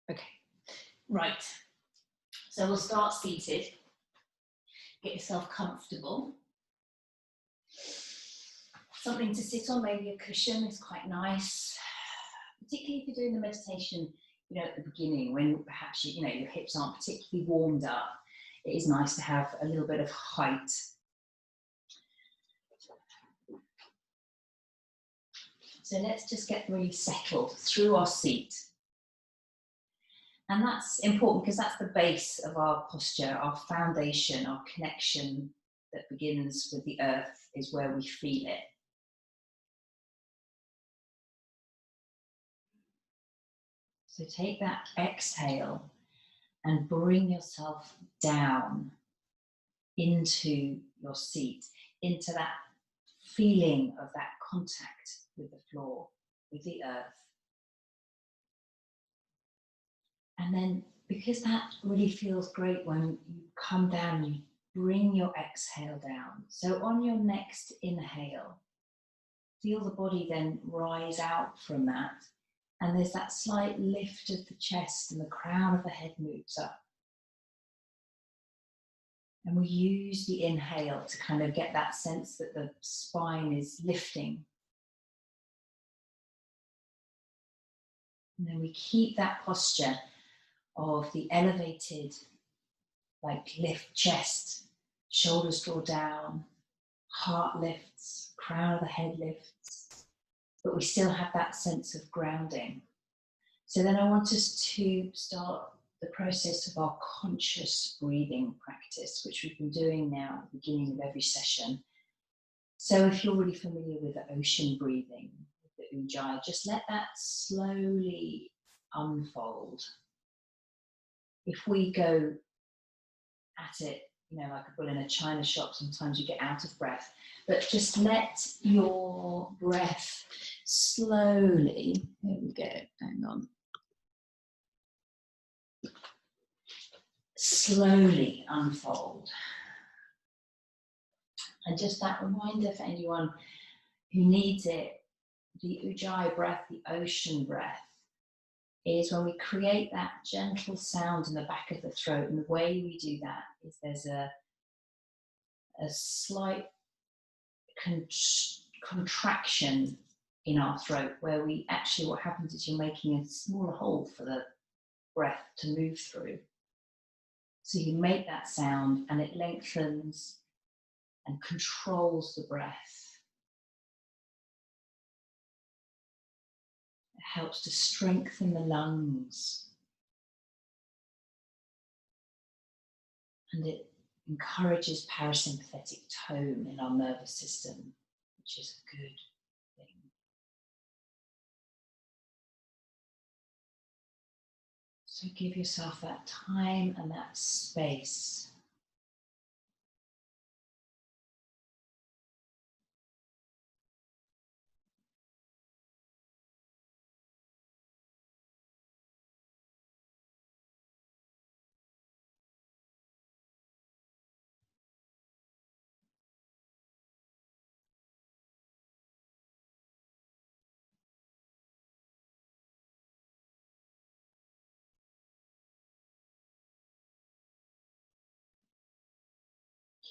Okay, right. So we'll start seated. Get yourself comfortable. Something to sit on, maybe a cushion is quite nice. Particularly if you're doing the meditation, at the beginning, when perhaps your hips aren't particularly warmed up, it is nice to have a little bit of height. So let's just get really settled through our seat. And that's important because that's the base of our posture, our foundation, our connection that begins with the earth is where we feel it. So take that exhale and bring yourself down into your seat, into that feeling of that contact with the floor, with the earth. And then, because that really feels great when you come down, you bring your exhale down. So on your next inhale, feel the body then rise out from that. And there's that slight lift of the chest and the crown of the head moves up. And we use the inhale to kind of get that sense that the spine is lifting. And then we keep that posture of the elevated, lift chest, shoulders draw down, heart lifts, crown of the head lifts, but we still have that sense of grounding. So then I want us to start the process of our conscious breathing practice, which we've been doing now at the beginning of every session. So if you're really familiar with the ocean breathing, the Ujjayi, just let that slowly unfold. If we go at it, like a bull in a china shop, sometimes you get out of breath, but just let your breath slowly, there we go, hang on, slowly unfold. And just that reminder for anyone who needs it, the Ujjayi breath, the ocean breath, is when we create that gentle sound in the back of the throat. And the way we do that is there's a slight contraction in our throat, where we actually, what happens is you're making a smaller hole for the breath to move through. So you make that sound and it lengthens and controls the breath. It helps to strengthen the lungs. And it encourages parasympathetic tone in our nervous system, which is a good thing. So give yourself that time and that space.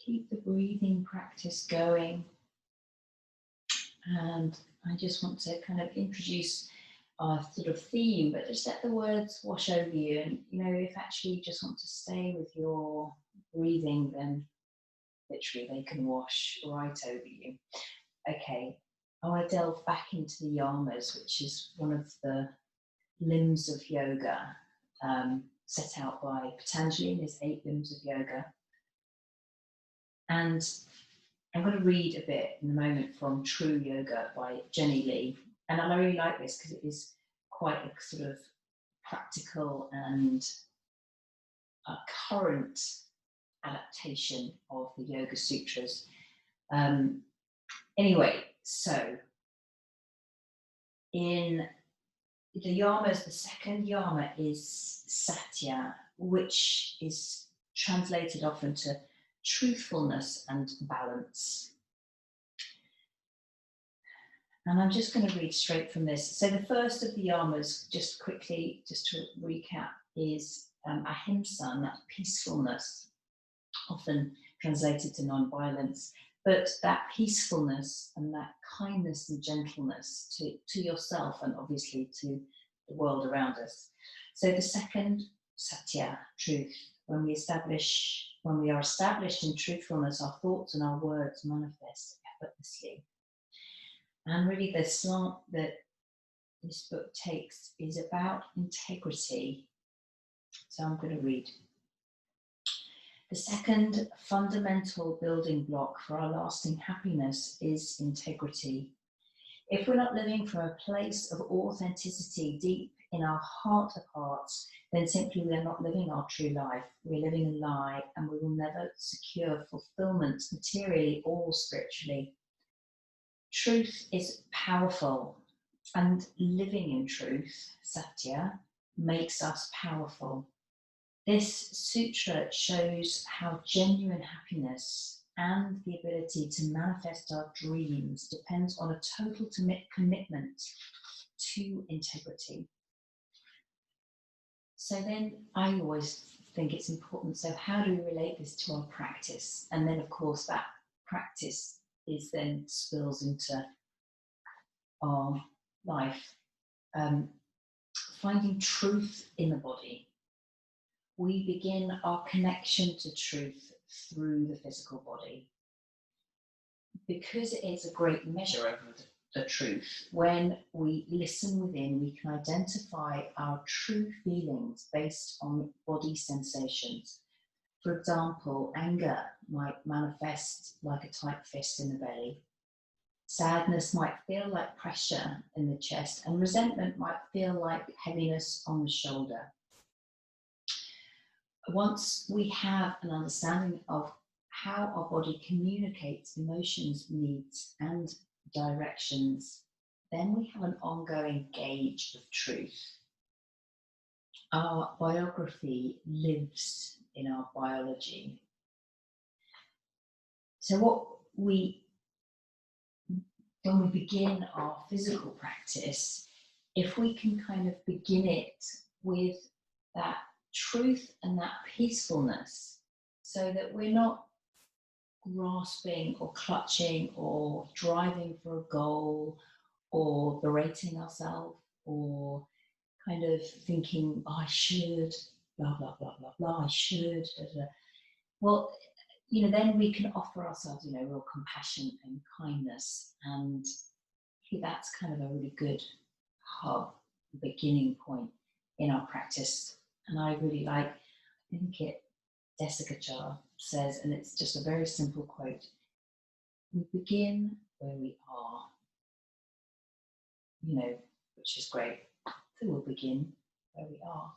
Keep the breathing practice going. And I just want to kind of introduce our sort of theme, but just let the words wash over you. And, if actually you just want to stay with your breathing, then literally they can wash right over you. Okay, I want to delve back into the yamas, which is one of the limbs of yoga set out by Patanjali in his 8 limbs of yoga. And I'm going to read a bit in a moment from True Yoga by Jenny Lee. And I really like this because it is quite a sort of practical and a current adaptation of the Yoga Sutras. Anyway, so in the yamas, the second yama is Satya, which is translated often to truthfulness and balance. And I'm just going to read straight from this. So the first of the yamas, just quickly, just to recap, is ahimsa, and that's peacefulness, often translated to non-violence. But that peacefulness and that kindness and gentleness to yourself and obviously to the world around us. So the second, satya, truth. When we are established in truthfulness, our thoughts and our words manifest effortlessly. And really the slant that this book takes is about integrity. So I'm going to read. The second fundamental building block for our lasting happiness is integrity. If we're not living from a place of authenticity deep in our heart of hearts, then simply we are not living our true life. We're living a lie, and we will never secure fulfillment materially or spiritually. Truth is powerful, and living in truth, satya, makes us powerful. This sutra shows how genuine happiness and the ability to manifest our dreams depends on a total commitment to integrity. So then I always think it's important, so how do we relate this to our practice? And then of course that practice is then spills into our life. Finding truth in the body. We begin our connection to truth through the physical body. Because it is a great measure of the truth, when we listen within, we can identify our true feelings based on body sensations. For example, anger might manifest like a tight fist in the belly. Sadness might feel like pressure in the chest, and resentment might feel like heaviness on the shoulder. Once we have an understanding of how our body communicates emotions, needs, and directions, then we have an ongoing gauge of truth. Our biography lives in our biology. So when we begin our physical practice, if we can kind of begin it with that truth and that peacefulness, so that we're not grasping or clutching or driving for a goal or berating ourselves or kind of thinking, oh, I should, blah, blah, blah, blah, blah, I should. Blah, blah. Well, then we can offer ourselves, real compassion and kindness. And that's kind of a really good hub, beginning point in our practice. And I really like, Desikachar says, and it's just a very simple quote, we begin where we are, which is great. So we'll begin where we are.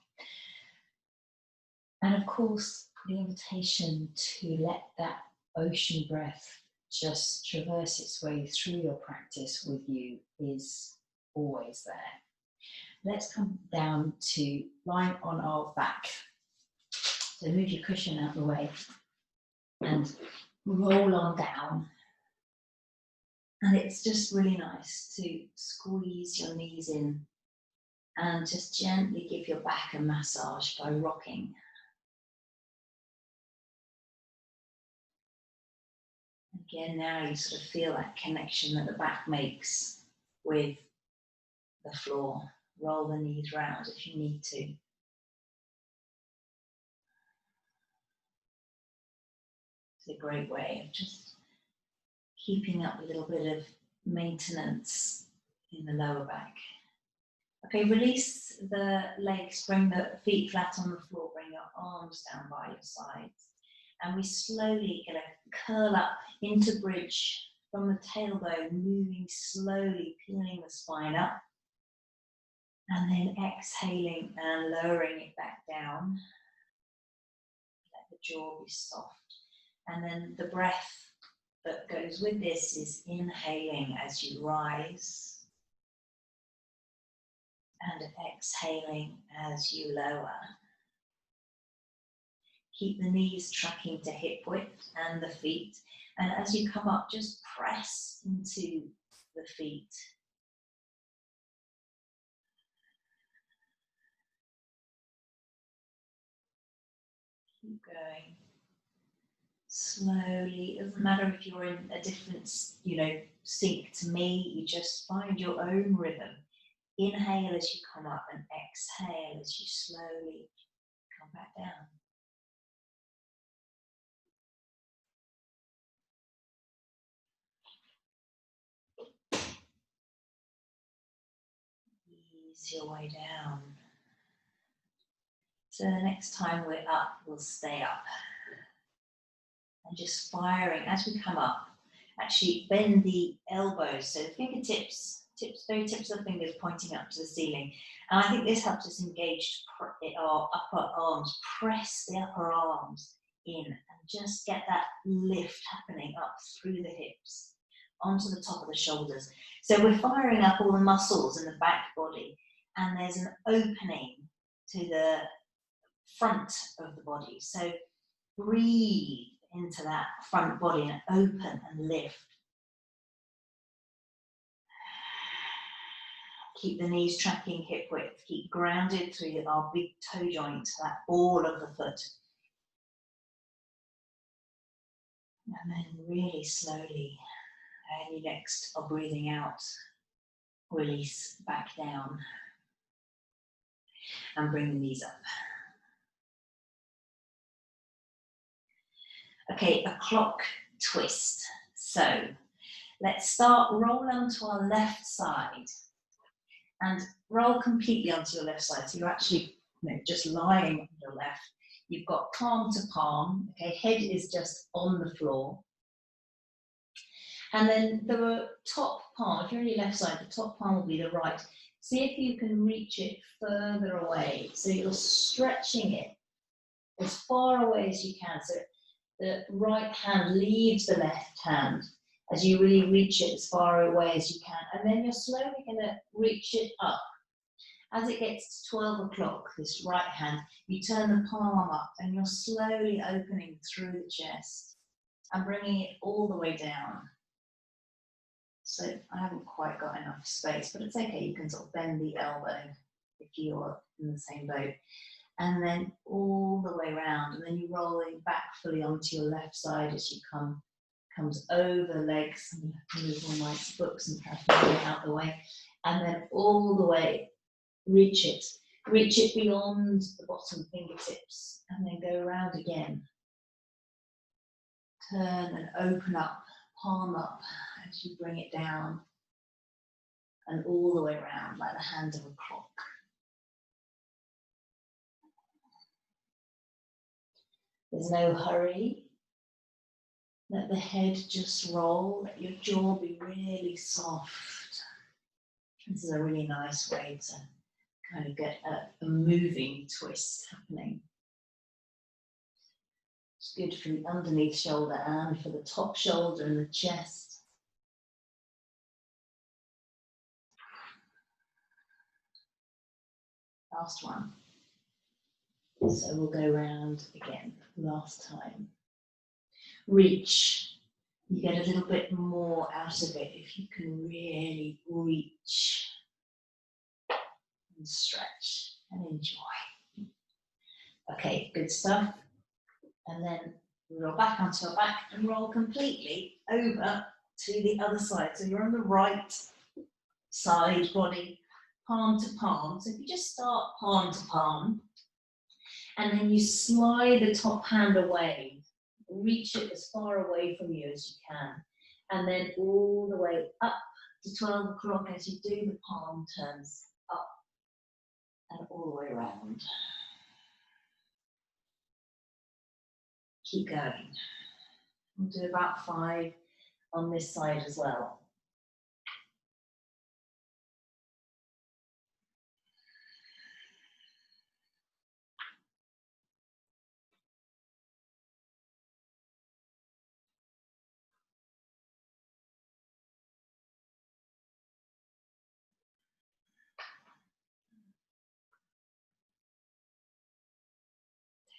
And of course, the invitation to let that ocean breath just traverse its way through your practice with you is always there. Let's come down to lying on our back. So move your cushion out of the way and roll on down. And it's just really nice to squeeze your knees in and just gently give your back a massage by rocking. Again, now you sort of feel that connection that the back makes with the floor. Roll the knees round if you need to. It's a great way of just keeping up a little bit of maintenance in the lower back. Okay, release the legs, bring the feet flat on the floor, bring your arms down by your sides. And we slowly going to curl up into bridge from the tailbone, moving slowly, peeling the spine up. And then exhaling and lowering it back down. Let the jaw be soft. And then the breath that goes with this is inhaling as you rise. And exhaling as you lower. Keep the knees tracking to hip width and the feet. And as you come up, just press into the feet. Keep going. Slowly, it doesn't matter if you're in a different, sync to me, you just find your own rhythm. Inhale as you come up and exhale as you slowly come back down. Ease your way down. So the next time we're up, we'll stay up. And just firing as we come up. Actually bend the elbows, so the fingertips, very tips of the fingers pointing up to the ceiling. And I think this helps us engage our upper arms, press the upper arms in and just get that lift happening up through the hips, onto the top of the shoulders. So we're firing up all the muscles in the back body, and there's an opening to the front of the body. So breathe into that front body and open and lift. Keep the knees tracking hip width. Keep grounded through our big toe joint, that ball of the foot. And then really slowly, and you next are breathing out, release back down. And bring the knees up. Okay, a clock twist. So let's start, roll onto our left side and roll completely onto your left side. So you're actually just lying on your left. You've got palm to palm, okay, head is just on the floor. And then the top palm, if you're on your left side, the top palm will be the right. See if you can reach it further away. So you're stretching it as far away as you can. So the right hand leaves the left hand as you really reach it as far away as you can. And then you're slowly going to reach it up. As it gets to 12 o'clock, this right hand, you turn the palm up and you're slowly opening through the chest and bringing it all the way down. So I haven't quite got enough space, but it's okay. You can sort of bend the elbow if you're in the same boat. And then all the way around, and then you're rolling back fully onto your left side as you comes over the legs. I'm going to move all my books and paraphernalia out the way, and then all the way, reach it beyond the bottom fingertips, and then go around again. Turn and open up, palm up as you bring it down, and all the way around like the hand of a clock. There's no hurry. Let the head just roll, let your jaw be really soft. This is a really nice way to kind of get a moving twist happening. It's good for the underneath shoulder and for the top shoulder and the chest. Last one. So we'll go round again, last time. Reach. You get a little bit more out of it if you can really reach and stretch and enjoy. Okay, good stuff. And then roll back onto your back and roll completely over to the other side. So you're on the right side body, palm to palm. So if you just start palm to palm, and then you slide the top hand away, reach it as far away from you as you can, and then all the way up to 12 o'clock as you do, the palm turns up and all the way around. Keep going. We'll do about 5 on this side as well.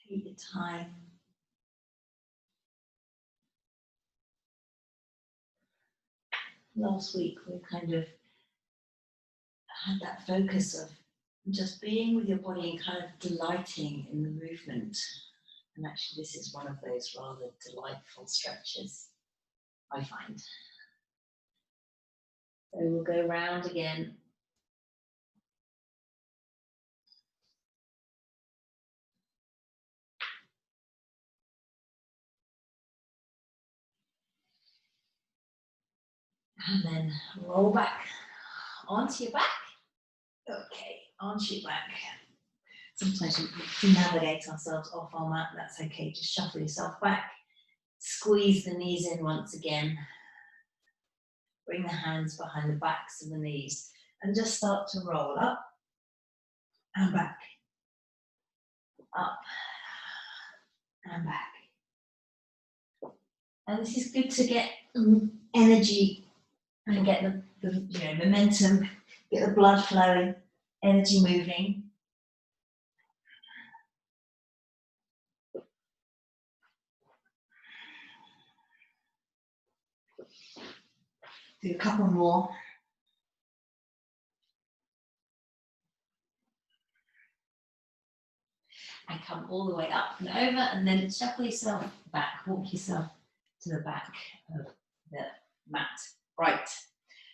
Take your time. Last week we kind of had that focus of just being with your body and kind of delighting in the movement. And actually, this is one of those rather delightful stretches, I find. So we'll go round again. And then roll back onto your back. Okay, onto your back. Sometimes we navigate ourselves off our mat, that's okay, just shuffle yourself back. Squeeze the knees in once again. Bring the hands behind the backs of the knees and just start to roll up and back. Up and back. And this is good to get energy and get the momentum, get the blood flowing, energy moving. Do a couple more. And come all the way up and over, and then shuffle yourself back, walk yourself to the back of the mat. Right,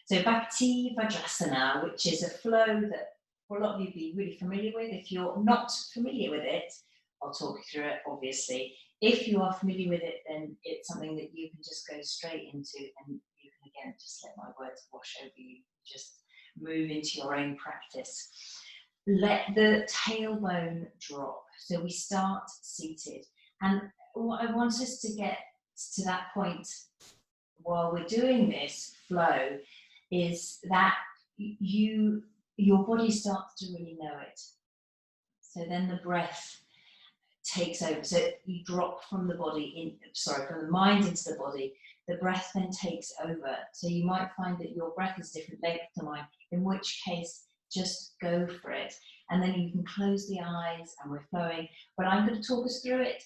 so Bhakti Vajrasana, which is a flow that for a lot of you be really familiar with. If you're not familiar with it, I'll talk you through it, obviously. If you are familiar with it, then it's something that you can just go straight into, and you can, again, just let my words wash over you, just move into your own practice. Let the tailbone drop. So we start seated. And what I want us to get to that point while we're doing this flow is that your body starts to really know it. So then the breath takes over. So you drop from the body from the mind into the body. The breath then takes over. So you might find that your breath is different length to mine, in which case just go for it. And then you can close the eyes and we're flowing. But I'm going to talk us through it.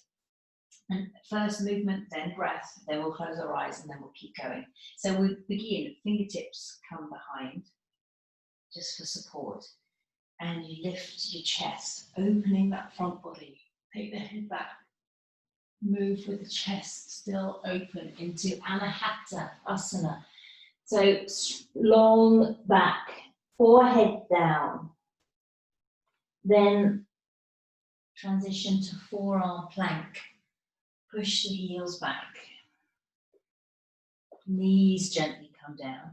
And first movement, then breath, then we'll close our eyes and then we'll keep going. So we begin, fingertips come behind, just for support. And you lift your chest, opening that front body. Take the head back. Move with the chest still open into Anahata Asana. So long back, forehead down. Then transition to forearm plank. Push the heels back. Knees gently come down.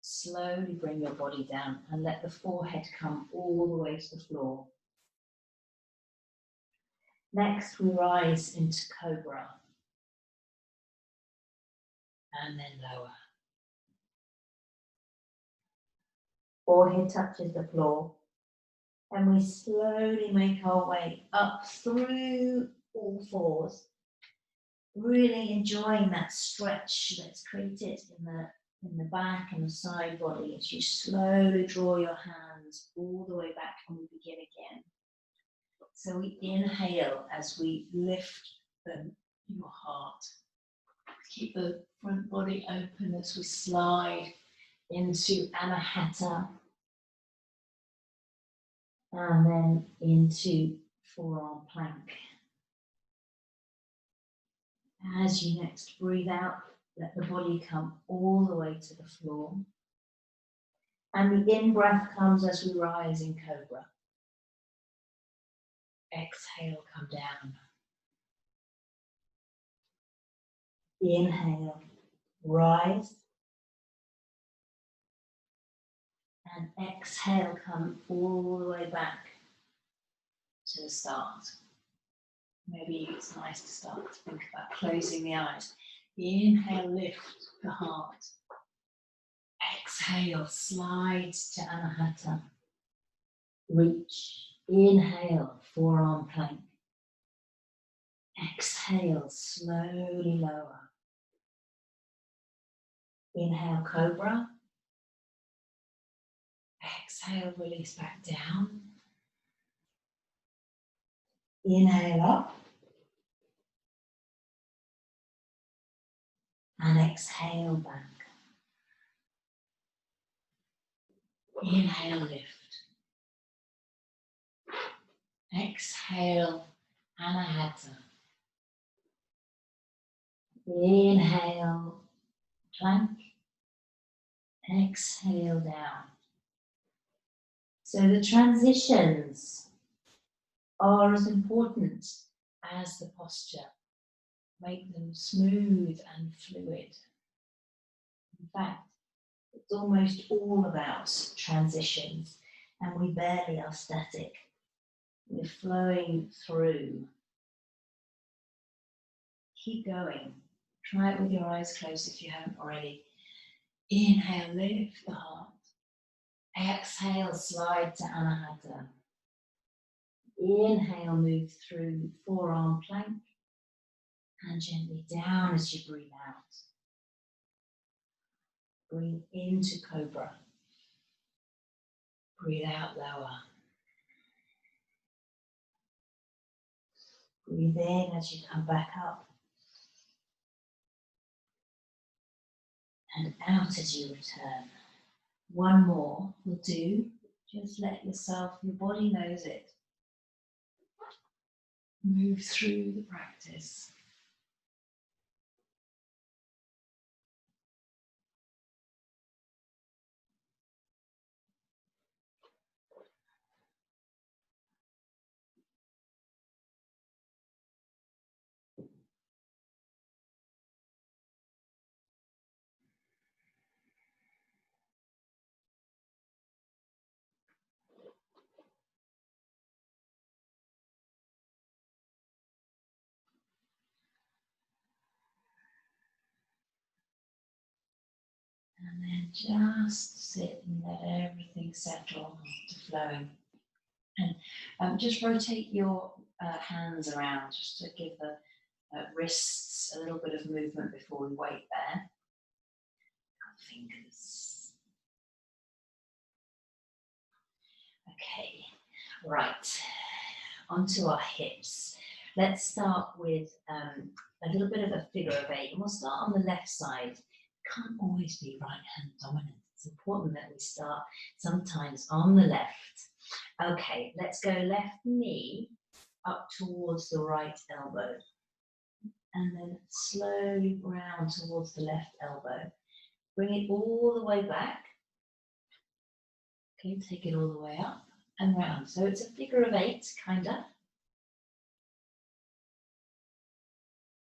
Slowly bring your body down and let the forehead come all the way to the floor. Next, we rise into Cobra. And then lower. Forehead touches the floor. And we slowly make our way up through all fours. Really enjoying that stretch that's created in the back and the side body as you slowly draw your hands all the way back and we begin again. So we inhale as we lift your heart. Keep the front body open as we slide into Anahata and then into forearm plank. As you next breathe out, let the body come all the way to the floor. And the in-breath comes as we rise in Cobra. Exhale, come down. Inhale, rise. And exhale, come all the way back to the start. Maybe it's nice to start to think about closing the eyes. Inhale, lift the heart. Exhale, slide to Anahata. Reach. Inhale, forearm plank. Exhale, slowly lower. Inhale, Cobra. Exhale, release back down. Inhale up. And exhale back. Inhale, lift. Exhale, Anahata. Inhale, plank. Exhale down. So the transitions are as important as the posture. Make them smooth and fluid. In fact, it's almost all about transitions, and we barely are static. We're flowing through. Keep going. Try it with your eyes closed if you haven't already. Inhale, lift the heart. Exhale, slide to Anahata. Inhale, move through forearm plank. And gently down as you breathe out. Breathe into Cobra. Breathe out lower. Breathe in as you come back up. And out as you return. One more will do. Just let yourself, your body knows it. Move through the practice. And then just sit and let everything settle to flowing. And just rotate your hands around just to give the wrists a little bit of movement before we wait there. Fingers. Okay, right, onto our hips. Let's start with a little bit of a figure of eight, and we'll start on the left side. Can't always be right hand dominant. It's important that we start sometimes on the left. Okay, let's go left knee up towards the right elbow. And then slowly round towards the left elbow. Bring it all the way back. Okay, take it all the way up and round. So it's a figure of eight, kind of.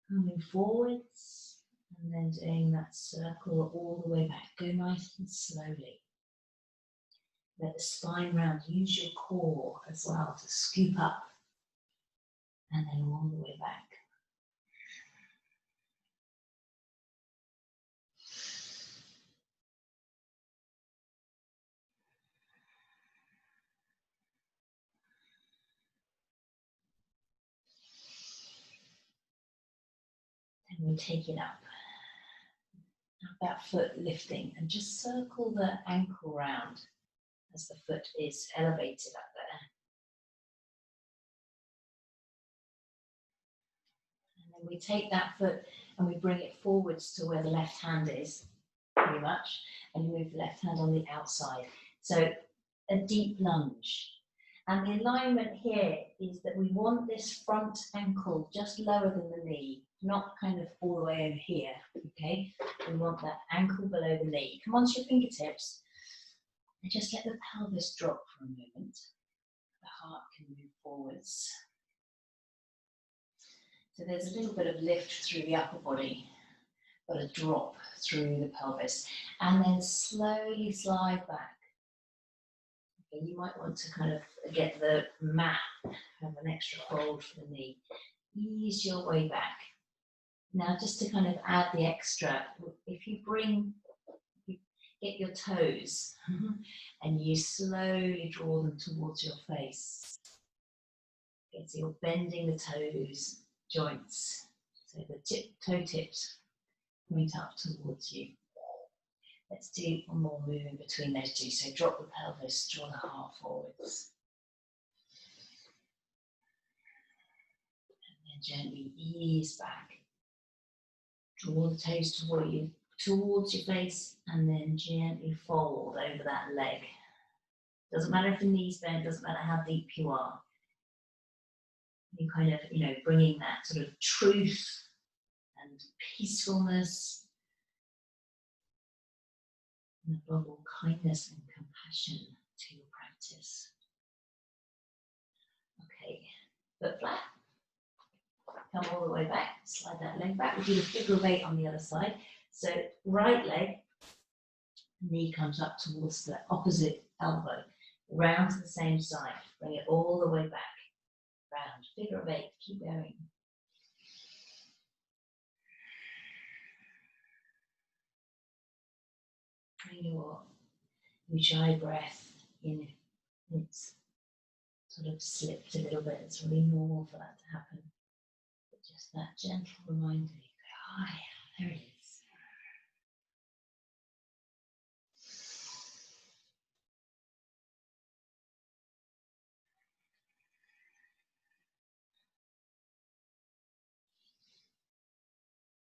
Coming forwards. And then doing that circle all the way back. Go nice and slowly. Let the spine round. Use your core as well to scoop up. And then all the way back. Then we take it up. That foot lifting and just circle the ankle round as the foot is elevated up there. And then we take that foot and we bring it forwards to where the left hand is, pretty much, and you move the left hand on the outside. So a deep lunge. And the alignment here is that we want this front ankle just lower than the knee, not kind of all the way over here, okay? We want that ankle below the knee. Come onto your fingertips and just let the pelvis drop for a moment. The heart can move forwards. So there's a little bit of lift through the upper body, but a drop through the pelvis. And then slowly slide back. Okay, you might want to kind of get the mat, have an extra hold for the knee. Ease your way back. Now just to kind of add the extra, if you get your toes and you slowly draw them towards your face. Okay, so you're bending the toes, joints, so the toe tips point up towards you. Let's do one more move in between those two. So drop the pelvis, draw the heart forwards. And then gently ease back. Draw the toes towards your face, and then gently fold over that leg. Doesn't matter if the knee's bent, doesn't matter how deep you are. You kind of, bringing that sort of truth and peacefulness, and above all, kindness and compassion to your practice. Okay, foot flat. Come all the way back, slide that leg back. We do the figure of 8 on the other side. So right leg, knee comes up towards the opposite elbow, round to the same side. Bring it all the way back, round. Figure of 8, keep going. Bring your Ujjayi breath in. It's sort of slipped a little bit. It's really normal for that to happen. But just that gentle reminder, you go, oh yeah, there it is.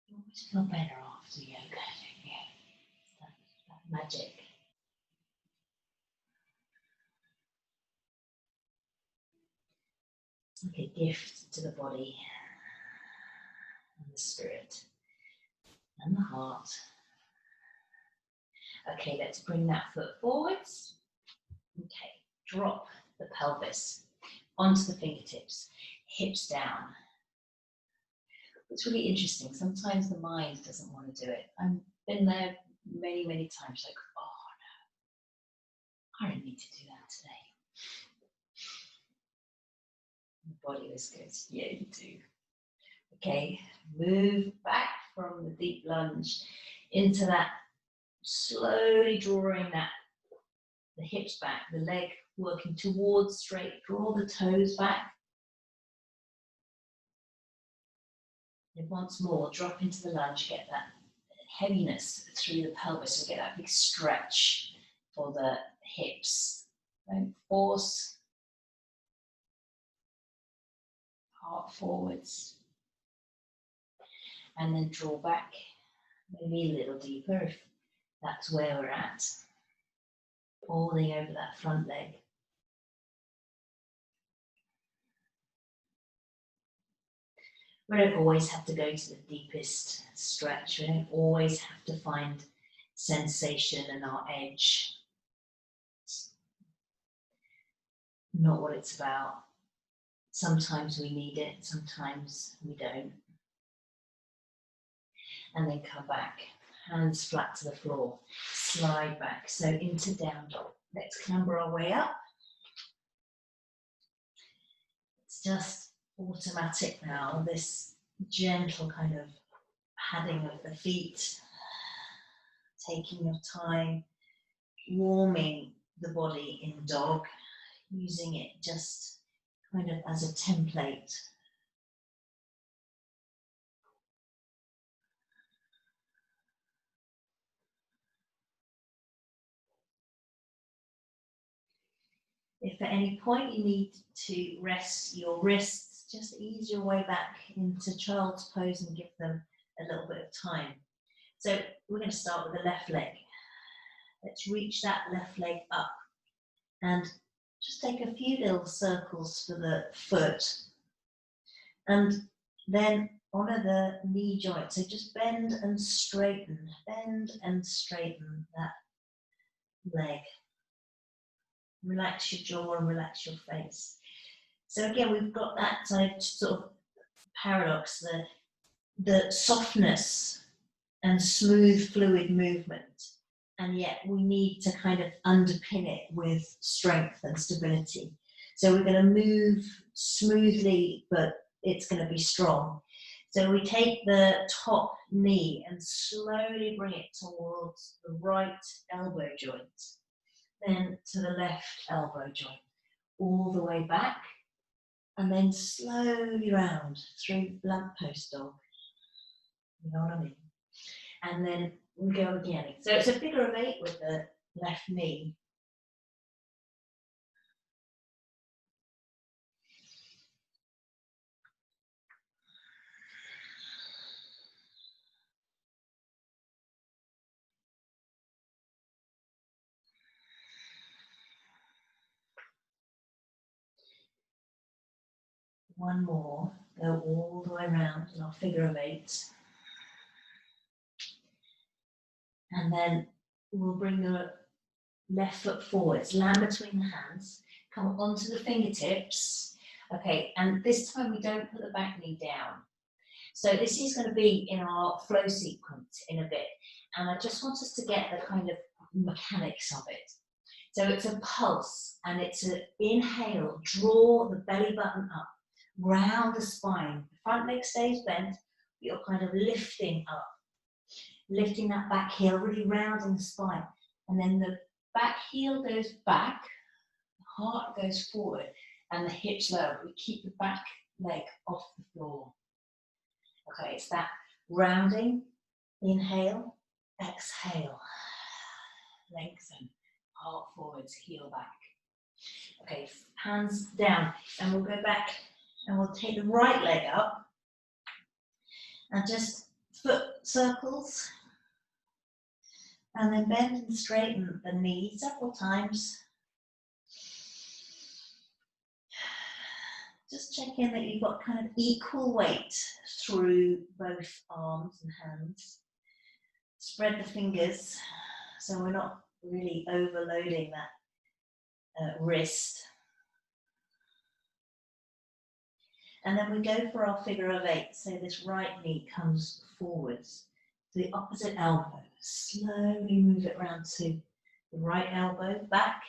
You always feel better after yoga, don't you? It's that magic. It's like a gift to the body and the spirit and the heart. Okay, let's bring that foot forwards. Okay, drop the pelvis onto the fingertips, hips down. It's really interesting. Sometimes the mind doesn't want to do it. I've been there many, many times, like, oh no, I don't need to do that today. The body was good. Yeah, you do. Okay, move back from the deep lunge into that, slowly drawing the hips back, the leg working towards straight. Draw the toes back. And once more, drop into the lunge, get that heaviness through the pelvis, and get that big stretch for the hips. Don't force. Heart forwards. And then draw back, maybe a little deeper if that's where we're at. Falling over that front leg. We don't always have to go to the deepest stretch. We don't always have to find sensation and our edge. It's not what it's about. Sometimes we need it, sometimes we don't. And then come back, hands flat to the floor, slide back. So into down dog. Let's clamber our way up. It's just automatic now, this gentle kind of padding of the feet, taking your time, warming the body in dog, using it just kind of as a template. If at any point you need to rest your wrists, just ease your way back into child's pose and give them a little bit of time. So we're going to start with the left leg. Let's reach that left leg up and just take a few little circles for the foot. And then honor the knee joint. So just bend and straighten that leg. Relax your jaw and relax your face. So again, we've got that sort of paradox, the softness and smooth fluid movement, and yet we need to kind of underpin it with strength and stability. So we're going to move smoothly, but it's going to be strong. So we take the top knee and slowly bring it towards the right elbow joint, then to the left elbow joint, all the way back, and then slowly round through lamppost dog. You know what I mean? And then we go again. So it's a figure of 8 with the left knee. One more, go all the way around in our figure of 8. And then we'll bring the left foot forwards, land between the hands, come onto the fingertips. Okay, and this time we don't put the back knee down. So this is going to be in our flow sequence in a bit. And I just want us to get the kind of mechanics of it. So it's a pulse, and it's an inhale, draw the belly button up, round the spine. The front leg stays bent, but you're kind of lifting up, lifting that back heel, really rounding the spine. And then the back heel goes back, the heart goes forward, and the hips lower. We keep the back leg off the floor. Okay, it's that rounding, inhale, exhale, lengthen, heart forwards, heel back. Okay, hands down, and we'll go back and we'll take the right leg up and just foot circles, and then bend and straighten the knee several times. Just check in that you've got kind of equal weight through both arms and hands. Spread the fingers so we're not really overloading that wrist. And then we go for our figure of 8. So this right knee comes forwards to the opposite elbow. Slowly move it around to the right elbow, back,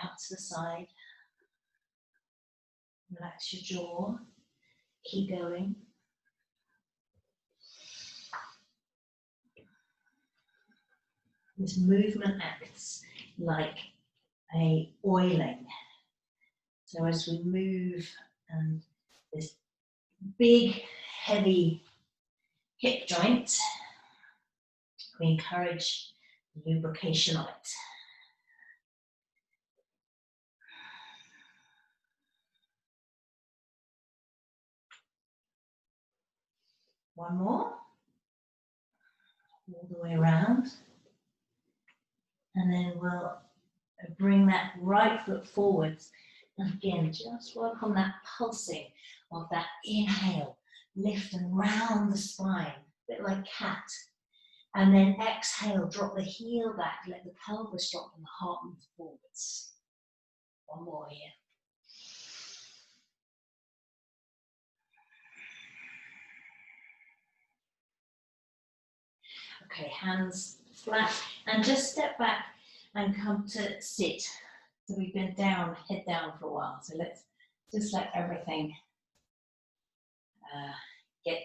out to the side. Relax your jaw. Keep going. This movement acts like a oiling. So as we move, and this big, heavy hip joint, we encourage lubrication of it. One more. All the way around. And then we'll bring that right foot forwards. And again, just work on that pulsing of that inhale. Lift and round the spine, a bit like cat. And then exhale, drop the heel back, let the pelvis drop and the heart move forwards. One more here. Okay, hands flat, and just step back and come to sit. So we've been down, head down for a while. So let's just let everything get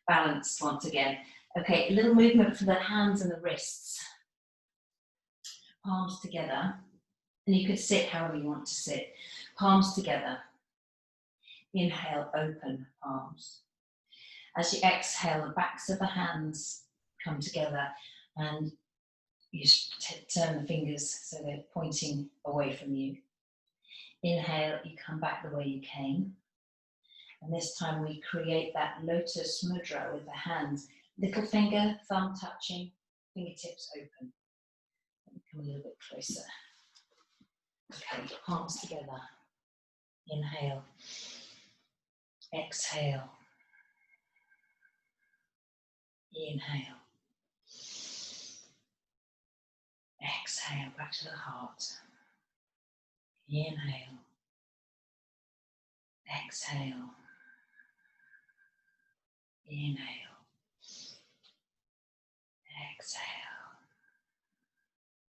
balanced once again. Okay, a little movement for the hands and the wrists. Palms together. And you could sit however you want to sit. Palms together. Inhale, open palms. As you exhale, the backs of the hands come together, and you turn the fingers so they're pointing away from you. Inhale, you come back the way you came. And this time we create that lotus mudra with the hands. Little finger, thumb touching, fingertips open. Let me come a little bit closer. Okay, palms together. Inhale. Exhale. Inhale. Exhale, back to the heart. Inhale. Exhale. Inhale. Exhale.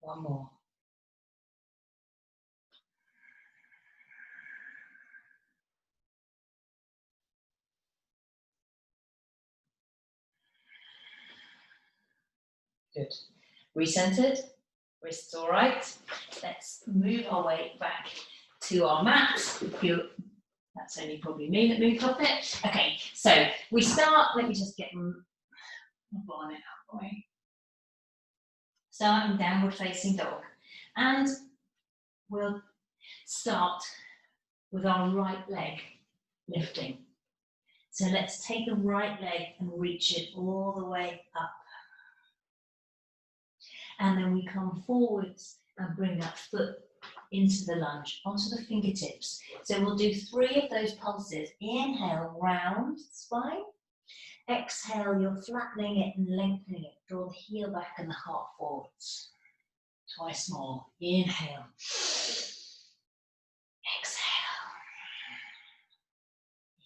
One more. Good. Recentered. Wrists all right. Let's move our way back to our mat. That's only probably me that moved off it. Okay, so we start, let me just get my bonnet out of the way. Start in downward facing dog. And we'll start with our right leg lifting. So let's take the right leg and reach it all the way up. And then we come forwards and bring that foot into the lunge, onto the fingertips. So we'll do 3 of those pulses. Inhale, round spine. Exhale, you're flattening it and lengthening it. Draw the heel back and the heart forwards. Twice more. Inhale. Exhale.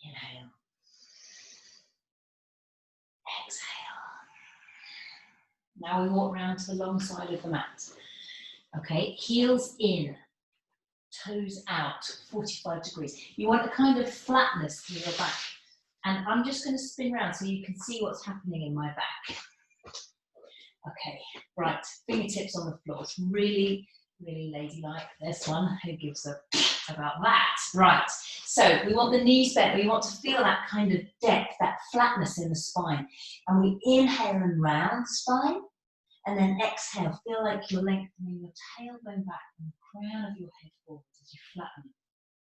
Inhale. Exhale. Now we walk round to the long side of the mat. Okay, heels in, toes out, 45 degrees. You want a kind of flatness to your back. And I'm just going to spin around so you can see what's happening in my back. Okay, right, fingertips on the floor. It's really, really ladylike. There's one who gives a about that. Right, so we want the knees bent. We want to feel that kind of depth, that flatness in the spine. And we inhale and round the spine. And then exhale, feel like you're lengthening your tailbone back and the crown of your head forward as you flatten.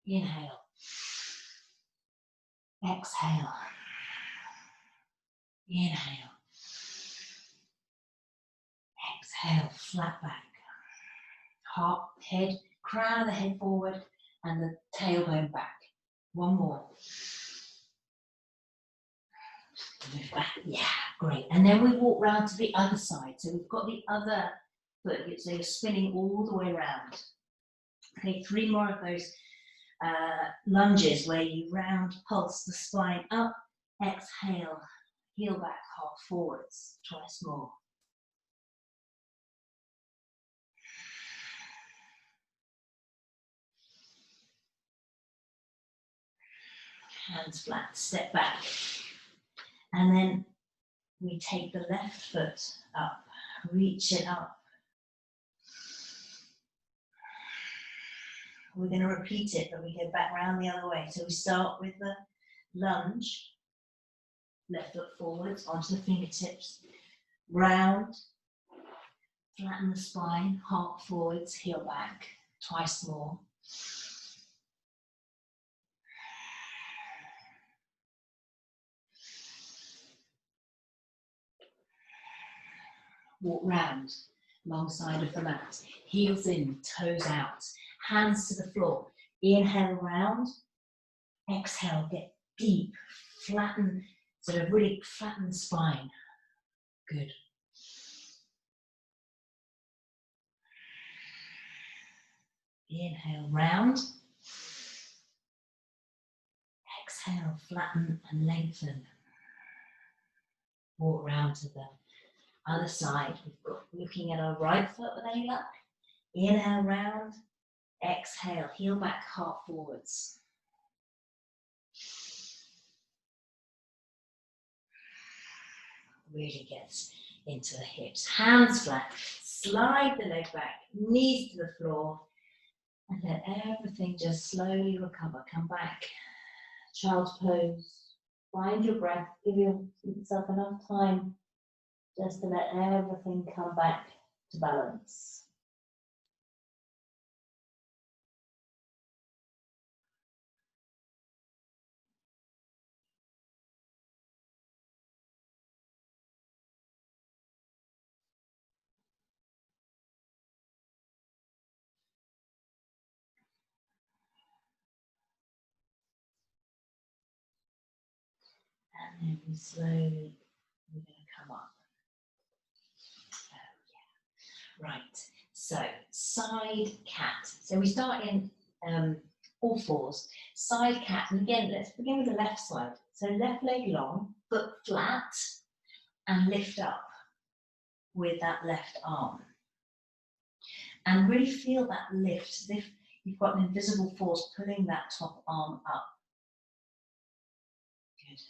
Inhale. Exhale. Inhale. Exhale, flat back. Heart, head, crown of the head forward and the tailbone back. One more. Move back. Yeah, great. And then we walk round to the other side. So we've got the other foot, so you're spinning all the way around. Okay, 3 more of those lunges where you round, pulse the spine up, exhale, heel back, heart forwards, twice more. Hands flat, step back. And then we take the left foot up, reach it up. We're going to repeat it, but we go back round the other way. So we start with the lunge, left foot forwards, onto the fingertips, round, flatten the spine, heart forwards, heel back, twice more. Walk round, long side of the mat, heels in, toes out, hands to the floor. Inhale round, exhale, get deep, flatten, sort of really flatten the spine. Good. Inhale round, exhale, flatten and lengthen. Walk round to the other side. We've got looking at our right foot with any luck. Inhale round, exhale, heel back, heart forwards. Really gets into the hips. Hands flat, slide the leg back, knees to the floor, and let everything just slowly recover. Come back, child's pose. Find your breath, give yourself enough time just to let everything come back to balance. And then we slowly, we're going to come up. Oh, yeah. Right, so side cat. So we start in all fours. Side cat, and again, let's begin with the left side. So left leg long, foot flat, and lift up with that left arm. And really feel that lift, as if you've got an invisible force pulling that top arm up. Good.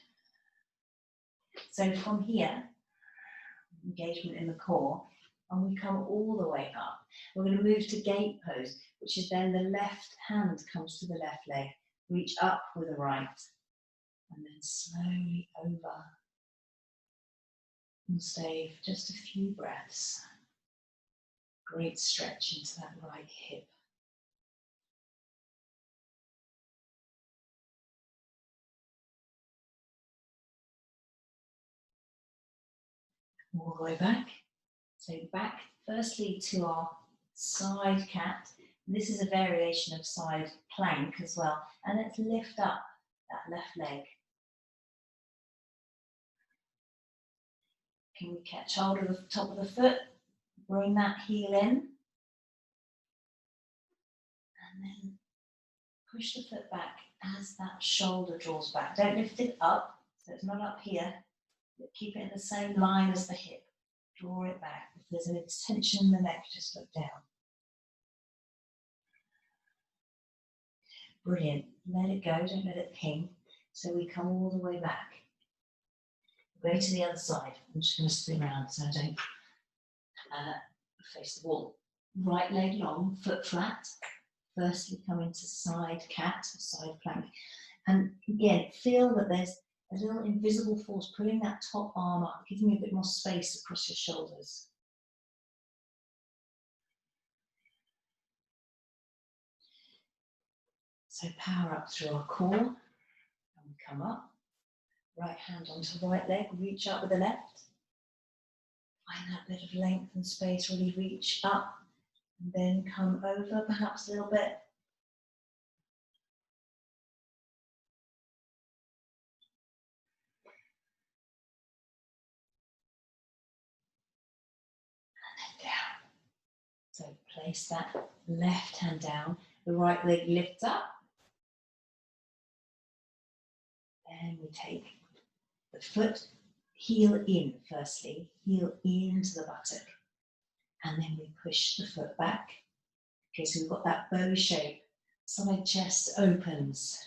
So from here, engagement in the core, and we come all the way up. We're going to move to gate pose, which is then the left hand comes to the left leg, reach up with the right, and then slowly over. And stay for just a few breaths. Great stretch into that right hip. All the way back. So back firstly to our side cat. This is a variation of side plank as well. And let's lift up that left leg. Can we catch hold of the top of the foot? Bring that heel in. And then push the foot back as that shoulder draws back. Don't lift it up, so it's not up here. But keep it in the same line as the hip. Draw it back. If there's any tension in the neck, just look down. Brilliant. Let it go, don't let it ping. So we come all the way back. Go to the other side. I'm just going to spin around so I don't face the wall. Right leg long, foot flat. Firstly, come into side cat, side plank. And again, feel that there's a little invisible force pulling that top arm up, giving you a bit more space across your shoulders. So power up through our core, and we come up. Right hand onto right leg, reach up with the left. Find that bit of length and space, really reach up, and then come over perhaps a little bit. And then down. So place that left hand down, the right leg lifts up. Then we take the foot, heel in firstly, heel into the buttock. And then we push the foot back. Okay, so we've got that bow shape. Side chest opens.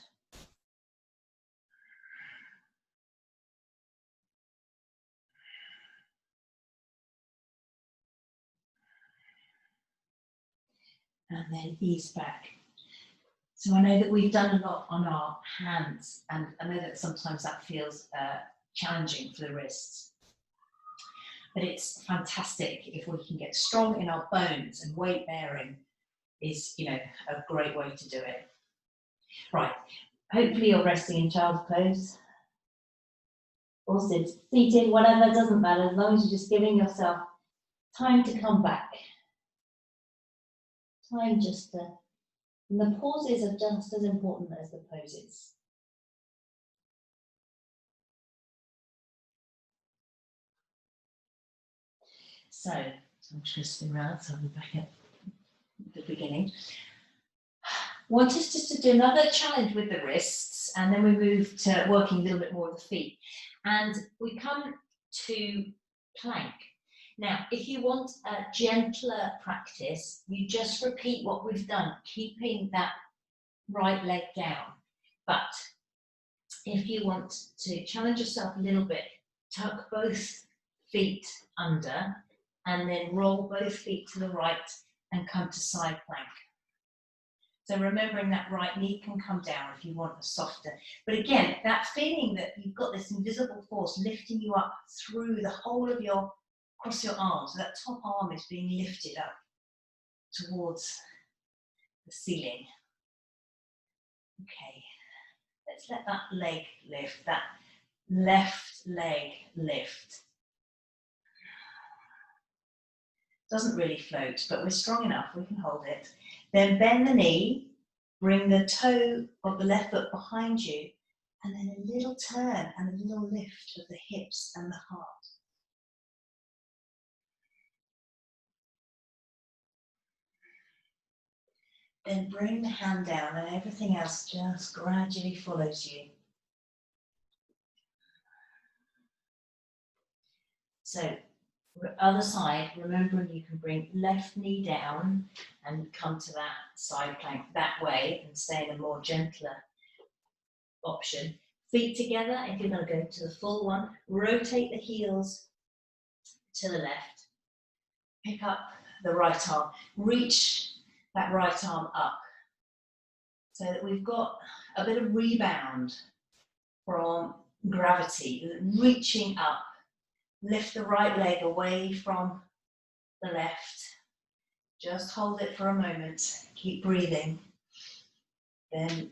And then ease back. So I know that we've done a lot on our hands, and I know that sometimes that feels challenging for the wrists. But it's fantastic if we can get strong in our bones, and weight bearing is, you know, a great way to do it. Right, hopefully you're resting in child's pose. Or seated, whatever, doesn't matter, as long as you're just giving yourself time to come back. Time just to, and the pauses are just as important as the poses. So I'm just going to spin around, so I'll be back at the beginning. Want us just to do another challenge with the wrists, and then we move to working a little bit more with the feet. And we come to plank. Now, if you want a gentler practice, you just repeat what we've done, keeping that right leg down. But if you want to challenge yourself a little bit, tuck both feet under and then roll both feet to the right and come to side plank. So remembering that right knee can come down if you want a softer. But again, that feeling that you've got this invisible force lifting you up through the whole of your, across your arms. So that top arm is being lifted up towards the ceiling. Okay, let's let that leg lift, that left leg lift. Doesn't really float, but we're strong enough, we can hold it. Then bend the knee, bring the toe of the left foot behind you, and then a little turn and a little lift of the hips and the heart. Then bring the hand down and everything else just gradually follows you. So, other side, remembering you can bring left knee down and come to that side plank that way and stay in a more gentler option. Feet together, if you're going to go to the full one, rotate the heels to the left. Pick up the right arm, reach that right arm up so that we've got a bit of rebound from gravity, reaching up. Lift the right leg away from the left. Just hold it for a moment. Keep breathing. Then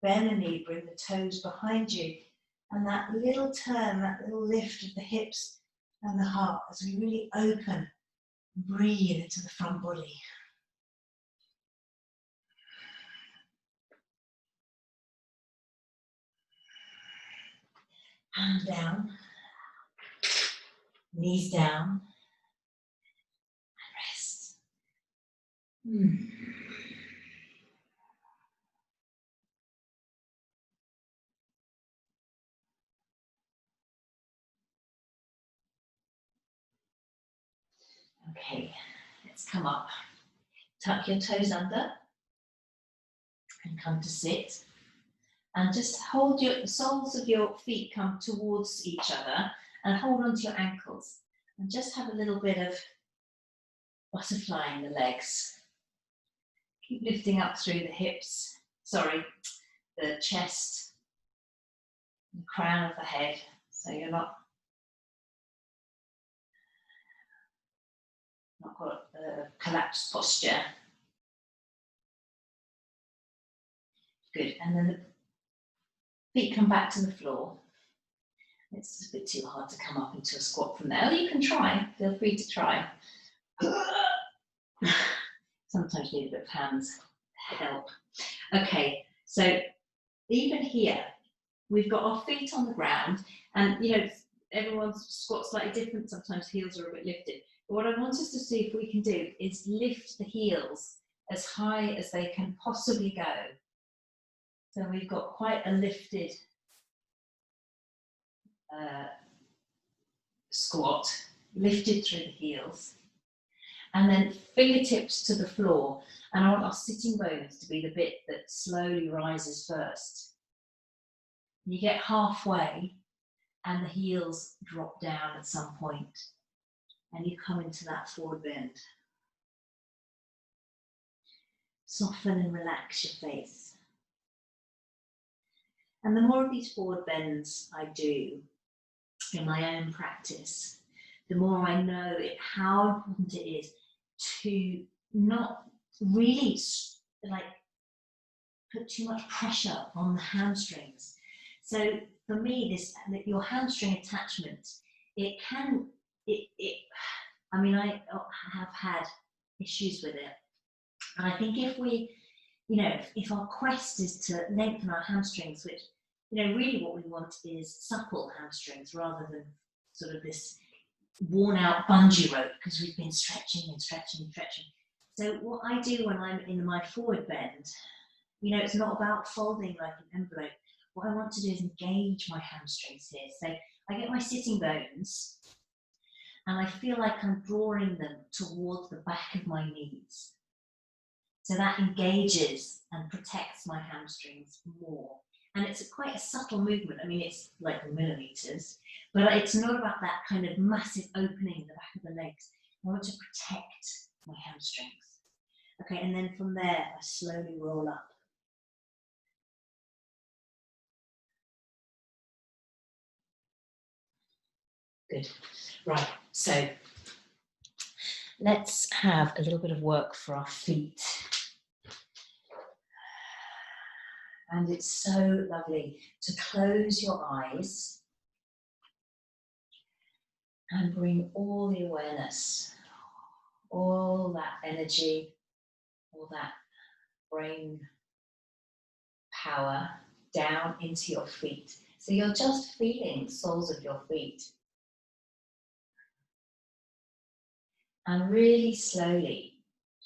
bend the knee, bring the toes behind you. And that little turn, that little lift of the hips and the heart as we really open, breathe into the front body. Hand down. Knees down and rest. Okay, let's come up. Tuck your toes under and come to sit. And just hold the soles of your feet come towards each other and hold onto your ankles. And just have a little bit of butterfly in the legs. Keep lifting up through the hips, the chest, the crown of the head, so you're not got a collapsed posture. Good, and then the feet come back to the floor. It's a bit too hard to come up into a squat from there. Oh, you can try, feel free to try. Sometimes you need a bit of hands help. Okay, so even here, we've got our feet on the ground, and you know, everyone's squat's slightly different. Sometimes heels are a bit lifted. But what I want us to see if we can do is lift the heels as high as they can possibly go. So we've got quite a lifted squat, lifted through the heels. And then fingertips to the floor. And I want our sitting bones to be the bit that slowly rises first. You get halfway and the heels drop down at some point. And you come into that forward bend. Soften and relax your face. And the more of these forward bends I do in my own practice, the more I know how important it is to not really like put too much pressure on the hamstrings. So for me, your hamstring attachment, I mean, I have had issues with it. And I think if we, if our quest is to lengthen our hamstrings, which, really what we want is supple hamstrings rather than sort of this worn out bungee rope, because we've been stretching and stretching and stretching. So what I do when I'm in my forward bend, it's not about folding like an envelope. What I want to do is engage my hamstrings here. So I get my sitting bones and I feel like I'm drawing them towards the back of my knees. So that engages and protects my hamstrings more. And it's quite a subtle movement. I mean, it's like millimeters, but it's not about that kind of massive opening in the back of the legs. I want to protect my hamstrings. Okay, and then from there, I slowly roll up. Good. Right, so let's have a little bit of work for our feet. And it's so lovely to close your eyes and bring all the awareness, all that energy, all that brain power down into your feet. So you're just feeling the soles of your feet. And really slowly,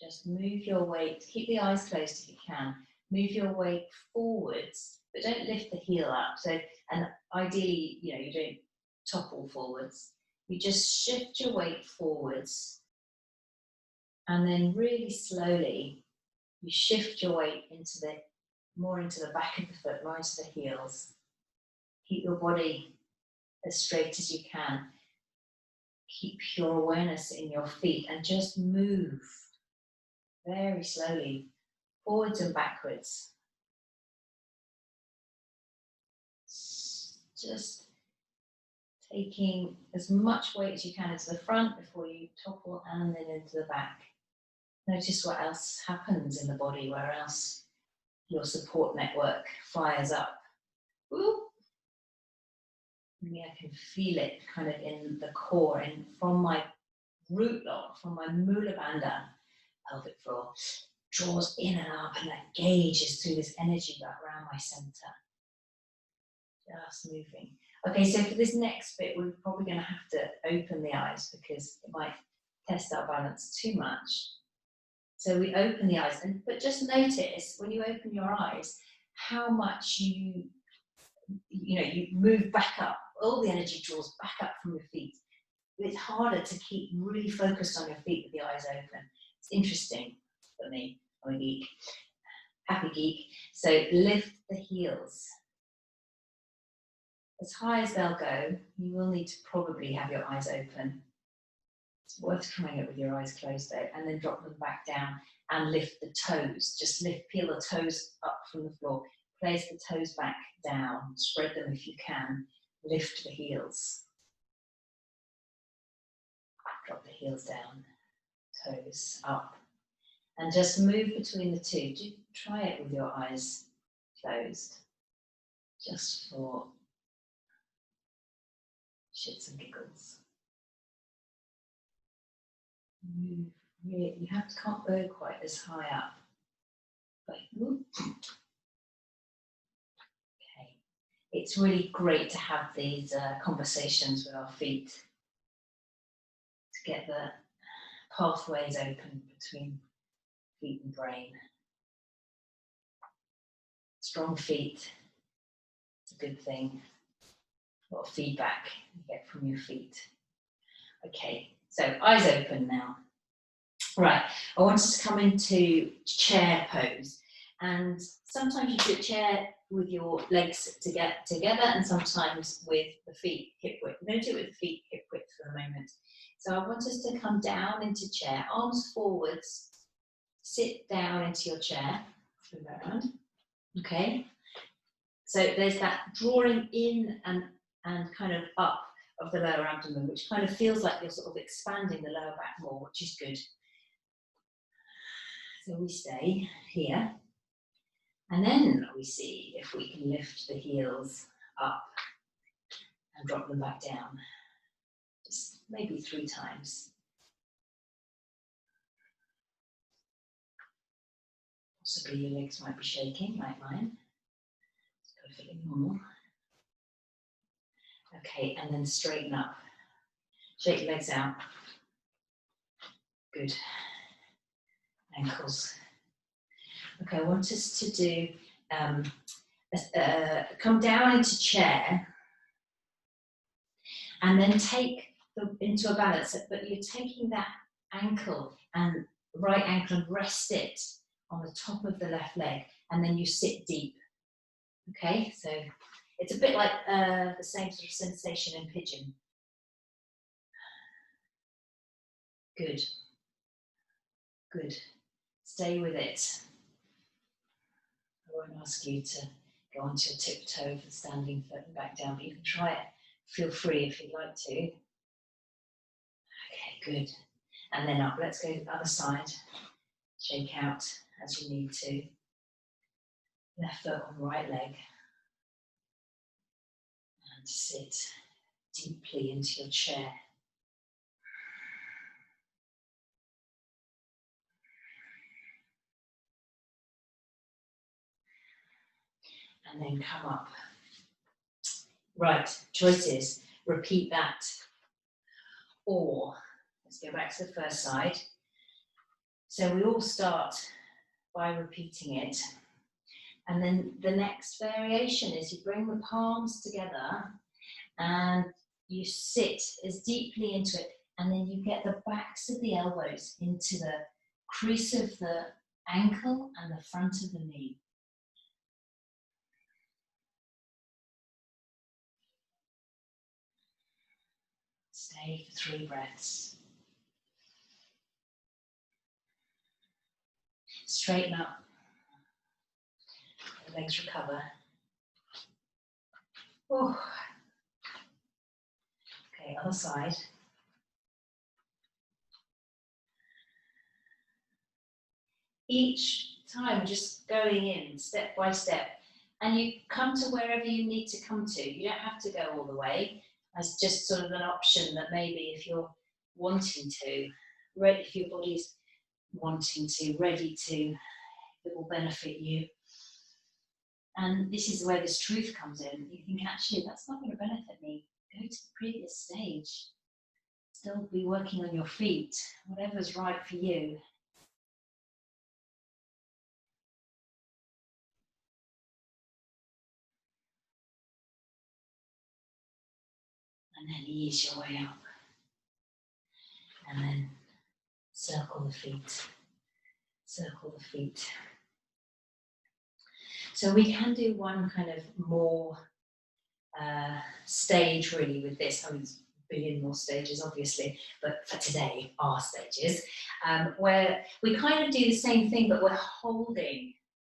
just move your weight, keep the eyes closed if you can, move your weight forwards, but don't lift the heel up. So, and ideally, you don't topple forwards. You just shift your weight forwards, and then really slowly, you shift your weight more into the back of the foot, more into the heels. Keep your body as straight as you can. Keep your awareness in your feet and just move very slowly, forwards and backwards. Just taking as much weight as you can into the front before you topple and then into the back. Notice what else happens in the body, where else your support network fires up. Ooh. Maybe I can feel it kind of in the core and from my root lock, from my Mula Bandha, pelvic floor, draws in and up and engages through this energy around my center. Just moving. Okay, so for this next bit, we're probably going to have to open the eyes because it might test our balance too much. So we open the eyes, but just notice when you open your eyes how much you move back up. All the energy draws back up from your feet. It's harder to keep really focused on your feet with the eyes open. It's interesting for me. I'm a geek, happy geek. So lift the heels as high as they'll go. You will need to probably have your eyes open. It's worth trying it with your eyes closed though, and then drop them back down and lift the toes. Just peel the toes up from the floor. Place the toes back down. Spread them if you can. Lift the heels. Drop the heels down. Toes up. And just move between the two. Try it with your eyes closed. Just for shits and giggles. Move. You can't go quite as high up. But, okay. It's really great to have these conversations with our feet to get the pathways open between feet and brain. Strong feet, it's a good thing. A lot of feedback you get from your feet. Okay, so eyes open now. Right, I want us to come into chair pose. And sometimes you do a chair with your legs together and sometimes with the feet hip width. I'm going to do it with the feet hip width for the moment. So I want us to come down into chair, arms forwards, sit down into your chair, flip around, okay? So there's that drawing in and kind of up of the lower abdomen, which kind of feels like you're sort of expanding the lower back more, which is good. So we stay here, and then we see if we can lift the heels up and drop them back down, just maybe 3 times. Possibly your legs might be shaking like mine. It's perfectly normal. Okay, and then straighten up. Shake your legs out. Good. Ankles. Okay, I want us to do, come down into chair and then take into a balance, but you're taking that ankle and right ankle and rest it on the top of the left leg, and then you sit deep. Okay, so it's a bit like the same sort of sensation in pigeon. Good. Good. Stay with it. I won't ask you to go onto your tiptoe for standing foot and back down, but you can try it. Feel free if you'd like to. Okay, good. And then up. Let's go to the other side. Shake out as you need to. Left foot on right leg. And sit deeply into your chair. And then come up. Right, choices. Repeat that. Or, let's go back to the first side. So we all start by repeating it. And then the next variation is you bring the palms together and you sit as deeply into it, and then you get the backs of the elbows into the crease of the ankle and the front of the knee. Stay for 3 breaths. Straighten up. The legs recover. Oh. Okay, other side. Each time just going in step by step, and you come to wherever you need to come to. You don't have to go all the way. As just sort of an option that maybe if you're wanting to, if your body's wanting to, ready to, it will benefit you. And this is where this truth comes in. You think, actually, that's not going to benefit me. Go to the previous stage. Still be working on your feet, whatever's right for you. And then ease your way up. And then circle the feet. Circle the feet. So we can do one kind of more stage really with this. I mean, there's a billion more stages obviously, but for today, our stages, where we kind of do the same thing, but we're holding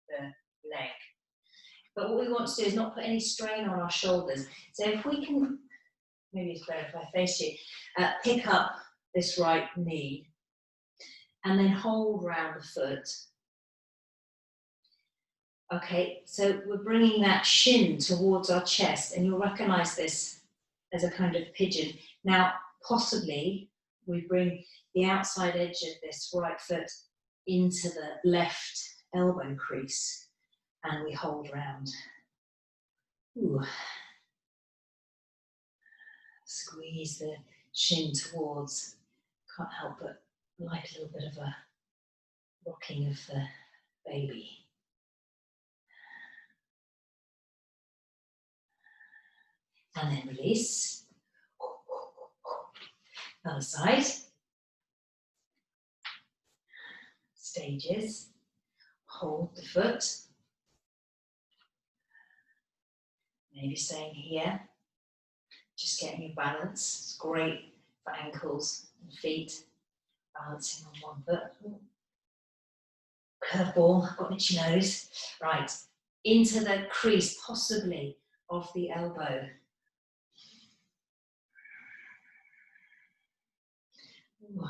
the leg. But what we want to do is not put any strain on our shoulders. So if we can, maybe it's better if I face you, pick up this right knee and then hold round the foot. Okay, so we're bringing that shin towards our chest, and you'll recognize this as a kind of pigeon. Now, possibly we bring the outside edge of this right foot into the left elbow crease, and we hold round. Ooh. Squeeze the shin towards. Can't help but like a little bit of a rocking of the baby. And then release. Other side. Stages. Hold the foot. Maybe staying here. Just getting your balance. It's great for ankles and feet. Balancing on one foot. Curveball, I've got an itchy nose. Right, into the crease, possibly, of the elbow. Ooh.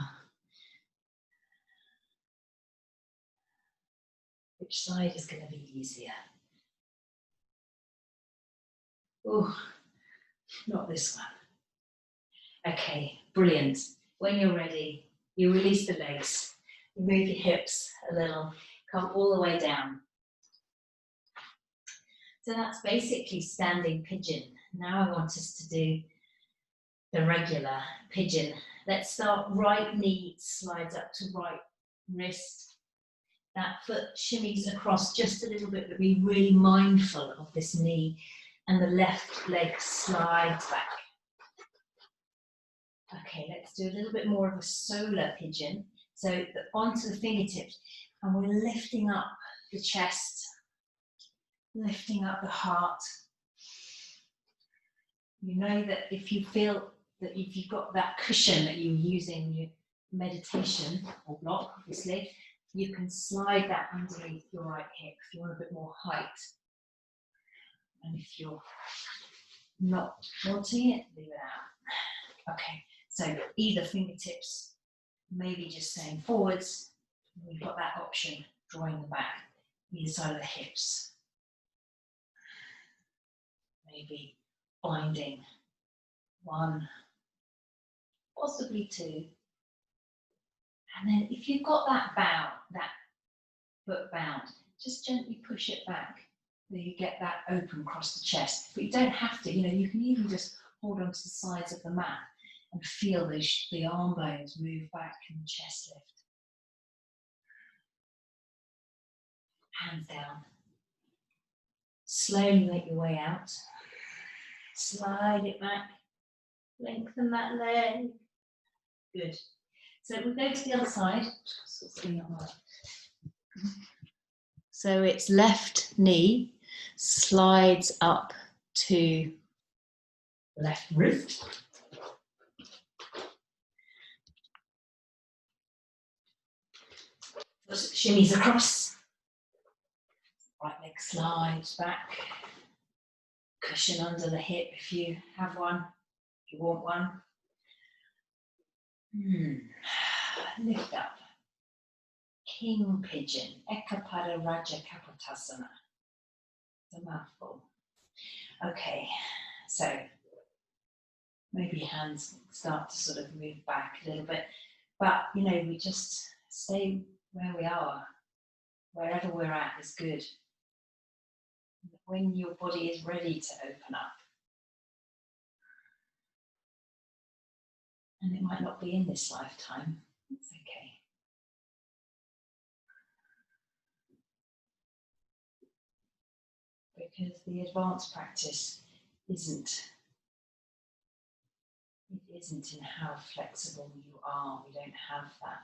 Which side is going to be easier? Oh, not this one. Okay, brilliant. When you're ready, you release the legs, you move your hips a little, come all the way down. So that's basically standing pigeon. Now I want us to do the regular pigeon. Let's start right knee slides up to right wrist. That foot shimmies across just a little bit, but be really mindful of this knee. And the left leg slides back. Okay, let's do a little bit more of a solar pigeon. So onto the fingertips, and we're lifting up the chest, lifting up the heart. You know that if you feel that if you've got that cushion that you're using in your meditation or block, obviously, you can slide that underneath your right hip if you want a bit more height. And if you're not wanting it, leave it out. Okay, so either fingertips, maybe just staying forwards. We've got that option, drawing them back, either side of the hips. Maybe binding one, possibly two. And then if you've got that bound, that foot bound, just gently push it back. So you get that open across the chest. But you don't have to, you can even just hold onto the sides of the mat and feel the arm bones move back and the chest lift. Hands down. Slowly make your way out. Slide it back. Lengthen that leg. Good. So we go to the other side. So it's left knee slides up to left wrist. Shimmies across. Right leg slides back. Cushion under the hip if you have one, if you want one. Lift up. King pigeon. Ekapada Raja Kapotasana. It's a mouthful. Okay, so maybe hands start to sort of move back a little bit. But, we just stay where we are. Wherever we're at is good. when your body is ready to open up. And it might not be in this lifetime. It's okay. Because the advanced practice isn't in how flexible you are. We don't have that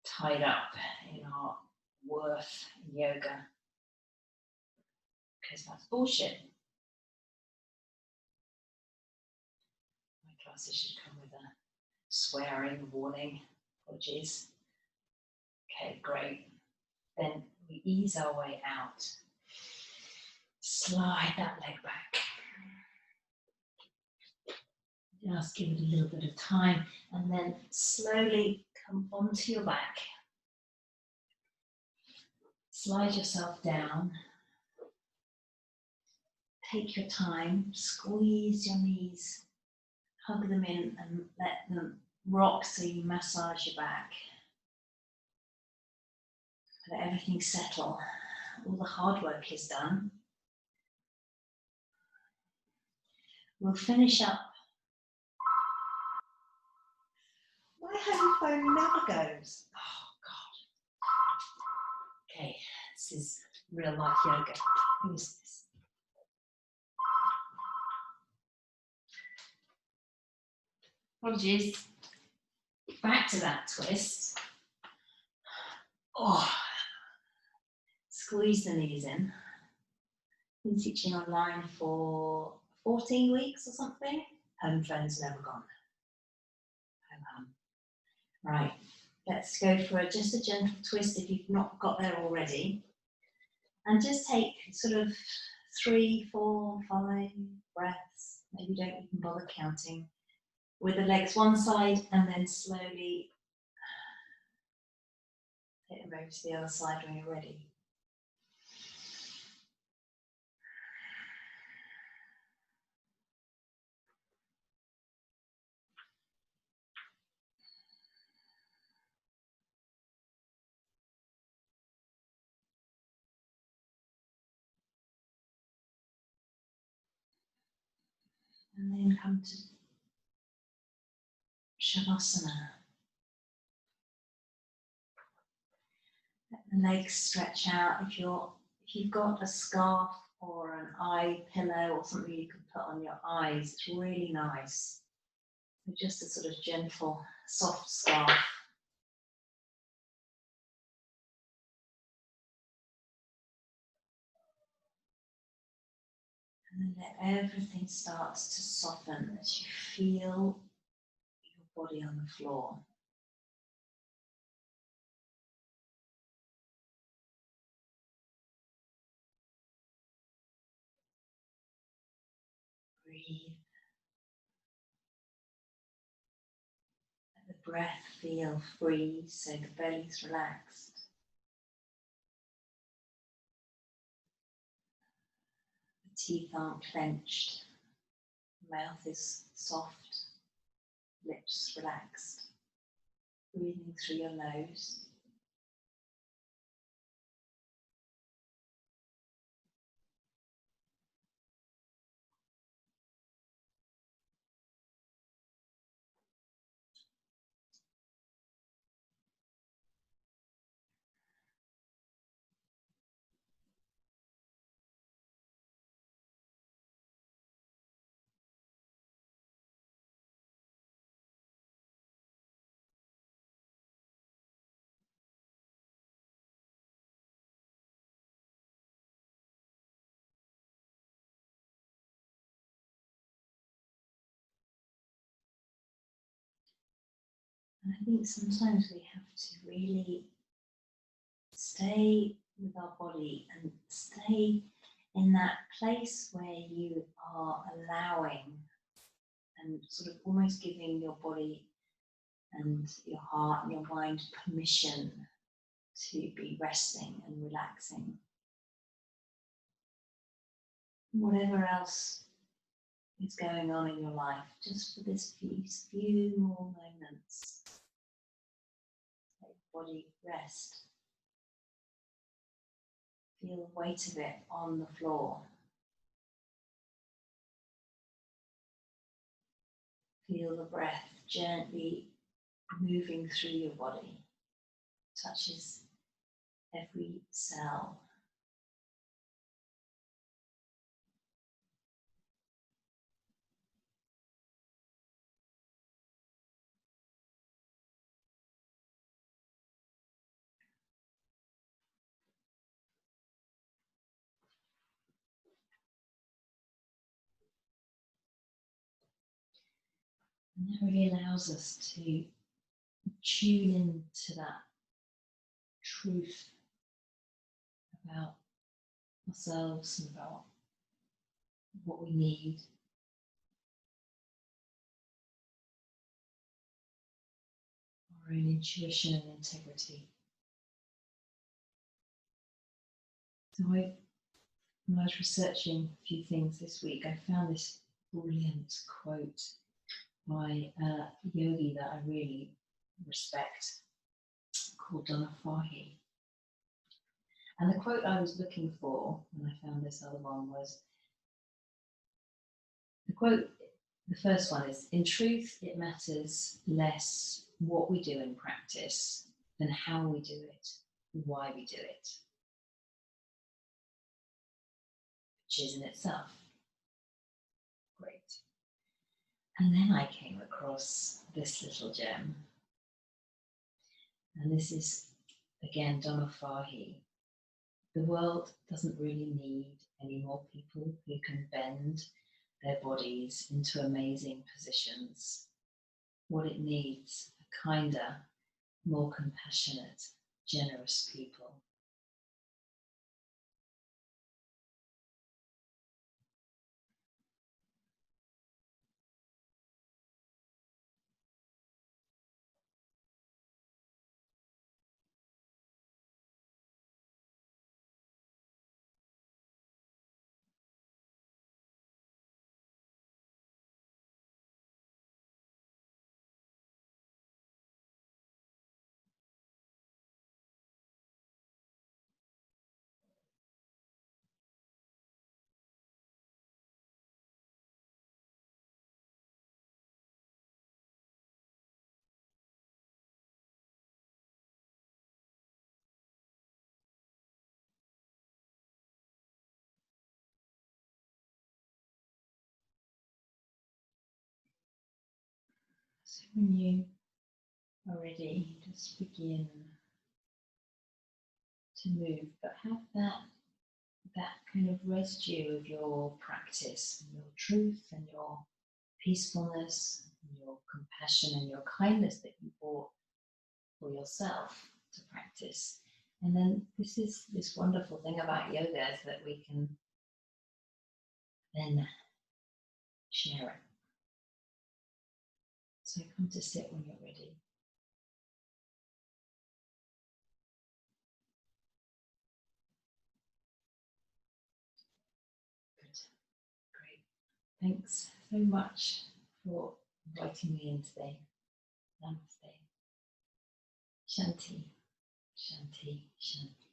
tied up in our worth in yoga. Because that's bullshit. My classes should come with a swearing warning. Apologies. Okay, great. Then we ease our way out. Slide that leg back. Just give it a little bit of time and then slowly come onto your back. Slide yourself down. Take your time, squeeze your knees, hug them in and let them rock so you massage your back. Let everything settle. All the hard work is done. We'll finish up. My home phone never goes. Oh, God. Okay, this is real life yoga. Who is this? Apologies. Back to that twist. Oh. Squeeze the knees in. Been teaching online for 14 weeks or something. Home phone's never gone. Right, let's go for just a gentle twist if you've not got there already. And just take sort of 3, 4, 5 breaths. Maybe don't even bother counting. With the legs one side and then slowly take them over to the other side when you're ready. And then come to Shavasana. Let the legs stretch out. If you've got a scarf or an eye pillow or something you can put on your eyes, it's really nice. Just a sort of gentle, soft scarf. And then let everything start to soften as you feel your body on the floor. Breathe. Let the breath feel free, so the belly's relaxed. The teeth aren't clenched. The mouth is soft, lips relaxed. Breathing through your nose. And I think sometimes we have to really stay with our body and stay in that place where you are allowing and sort of almost giving your body and your heart and your mind permission to be resting and relaxing. Whatever else is going on in your life, just for this few more moments, let your body rest. Feel the weight of it on the floor. Feel the breath gently moving through your body, touches every cell. And that really allows us to tune into that truth about ourselves and about what we need. Our own intuition and integrity. So when I was researching a few things this week, I found this brilliant quote by a yogi that I really respect called Donna Farhi. And the quote I was looking for when I found this other one was, the quote, the first one is, "In truth, it matters less what we do in practice than how we do it, why we do it," which is in itself great. And then I came across this little gem. And this is, again, Donna Farhi. "The world doesn't really need any more people who can bend their bodies into amazing positions. What it needs are kinder, more compassionate, generous people." So when you are ready, just begin to move, but have that kind of residue of your practice, and your truth, and your peacefulness, and your compassion, and your kindness that you brought for yourself to practice. And then this is this wonderful thing about yoga, is that we can then share it. So come to sit when you're ready. Good. Great. Thanks so much for inviting me in today. Namaste. Shanti. Shanti. Shanti.